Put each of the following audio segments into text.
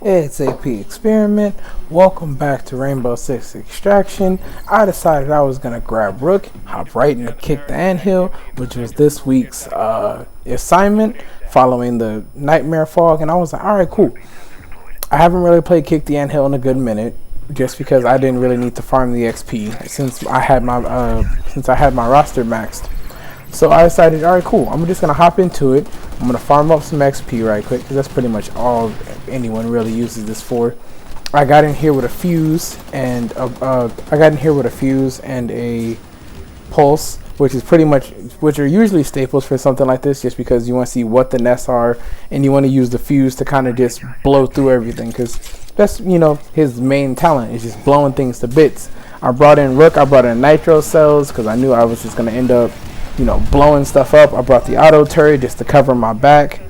It's AP Experiment. Welcome back to Rainbow Six Extraction. I decided I was going to grab Rook, hop right into Kick the Anthill, which was this week's assignment following the Nightmare Fog. And I was like, alright, cool. I haven't really played Kick the Anthill in a good minute, just because I didn't really need to farm the XP since I had my roster maxed. So I decided, alright, cool, I'm just going to hop into it. I'm going to farm up some XP right quick, because that's pretty much all anyone really uses this for. I got in here with a fuse and a pulse, which are usually staples for something like this, just because you want to see what the nests are, and you want to use the fuse to kind of just blow through everything, because that's, his main talent is just blowing things to bits. I brought in Rook, I brought in nitro cells, because I knew I was just going to end up blowing stuff up. I brought the auto turret just to cover my back.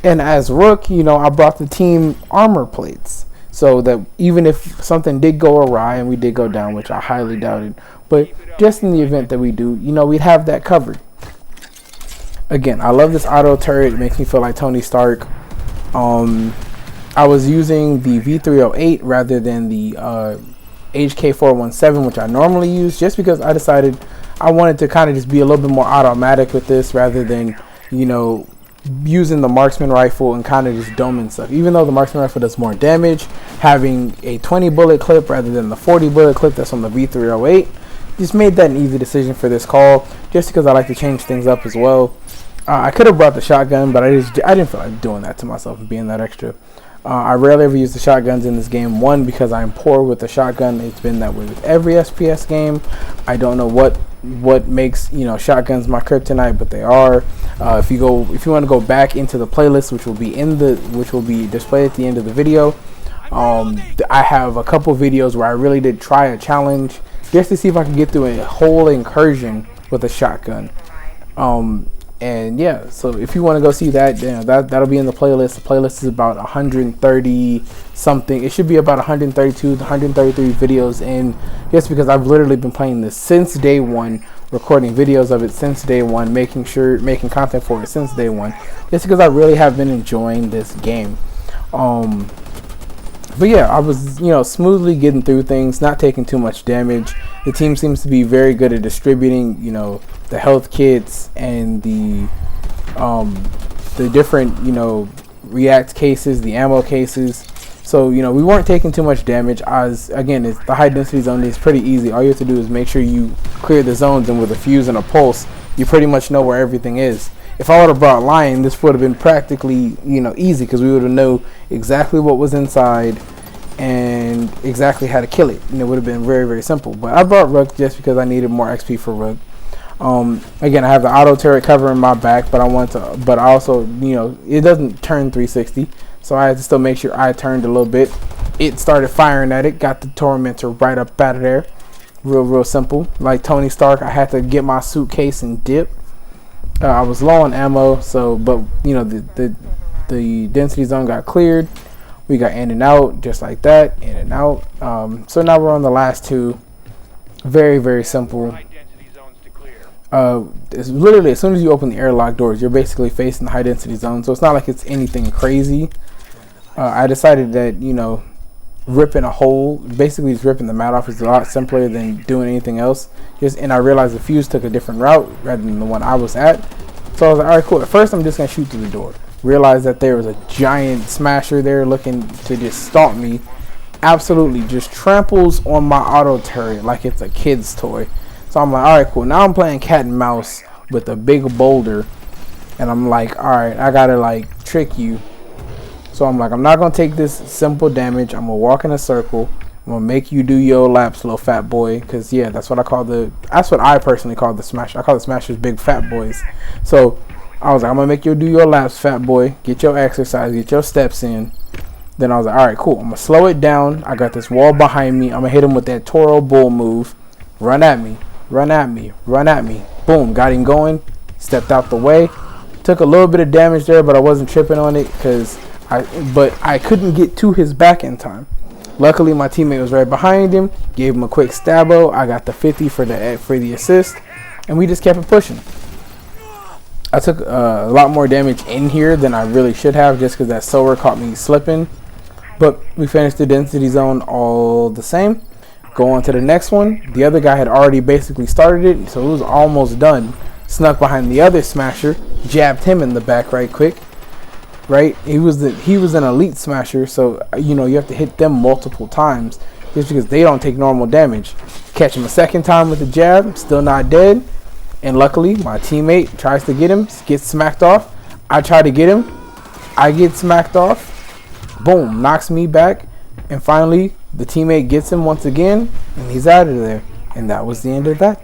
And as Rook, I brought the team armor plates. So that even if something did go awry and we did go down, which I highly doubted, but just in the event that we do, we'd have that covered. Again, I love this auto turret. It makes me feel like Tony Stark. I was using the V308 rather than the HK417, which I normally use, just because I decided I wanted to kind of just be a little bit more automatic with this rather than, using the marksman rifle and kind of just doming stuff. Even though the marksman rifle does more damage, having a 20 bullet clip rather than the 40 bullet clip that's on the V308 just made that an easy decision for this call, just because I like to change things up as well. I could have brought the shotgun, but I didn't feel like doing that to myself and being that extra. I rarely ever use the shotguns in this game. One, because I'm poor with the shotgun. It's been that way with every SPS game. I don't know what makes shotguns my kryptonite, but they are. If you want to go back into the playlist, which will be displayed at the end of the video, I have a couple videos where I really did try a challenge just to see if I can get through a whole incursion with a shotgun. And yeah, so if you want to go see that, that'll be in the playlist. The playlist is about 130 something. It should be about 132 to 133 videos in, just because I've literally been playing this since day one, recording videos of it since day one, making content for it since day one, just because I really have been enjoying this game. But yeah, I was smoothly getting through things, not taking too much damage. The team seems to be very good at distributing the health kits and the different react cases, the ammo cases. So we weren't taking too much damage. Again, it's the high density zone is pretty easy. All you have to do is make sure you clear the zones, and with a fuse and a pulse, you pretty much know where everything is. If I would have brought Lion, this would have been practically easy, because we would have known exactly what was inside and exactly how to kill it, and it would have been very, very simple. But I brought Rook just because I needed more XP for Rook. Again, I have the auto turret covering my back, but I also it doesn't turn 360, so I had to still make sure I turned a little bit. It started firing at it, got the Tormentor right up out of there. Real simple. Like Tony Stark, I had to get my suitcase and dip. I was low on ammo, but the density zone got cleared. We got in and out just like that, in and out. So now we're on the last two. Very, very simple. It's literally, as soon as you open the airlock doors, you're basically facing the high density zone. So it's not like it's anything crazy. I decided that ripping a hole, basically just ripping the mat off, is a lot simpler than doing anything else. And I realized the fuse took a different route rather than the one I was at. So I was like, alright, cool. At first, I'm just going to shoot through the door. Realized that there was a giant smasher there looking to just stomp me. Absolutely just tramples on my auto turret like it's a kid's toy. So I'm like, alright, cool. Now I'm playing cat and mouse with a big boulder. And I'm like, alright, I got to trick you. So I'm like, I'm not going to take this simple damage. I'm going to walk in a circle. I'm going to make you do your laps, little fat boy. Because, yeah, that's what I personally call the smash. I call the smashers big fat boys. So I was like, I'm going to make you do your laps, fat boy. Get your exercise. Get your steps in. Then I was like, all right, cool. I'm going to slow it down. I got this wall behind me. I'm going to hit him with that Toro Bull move. Run at me. Run at me. Run at me. Boom. Got him going. Stepped out the way. Took a little bit of damage there, but I wasn't tripping on it because I couldn't get to his back in time. Luckily, my teammate was right behind him. Gave him a quick stabbo. I got the 50 for the assist, and we just kept it pushing. I took a lot more damage in here than I really should have, just because that solar caught me slipping. But we finished the density zone all the same. Go on to the next one. The other guy had already basically started it, so it was almost done. Snuck behind the other smasher, jabbed him in the back right quick. Right, he was an elite smasher, so you know you have to hit them multiple times just because they don't take normal damage. Catch him a second time with the jab, still not dead, and luckily my teammate tries to get him, gets smacked off. I try to get him, I get smacked off. Boom, knocks me back, and finally the teammate gets him once again, and he's out of there. And that was the end of that.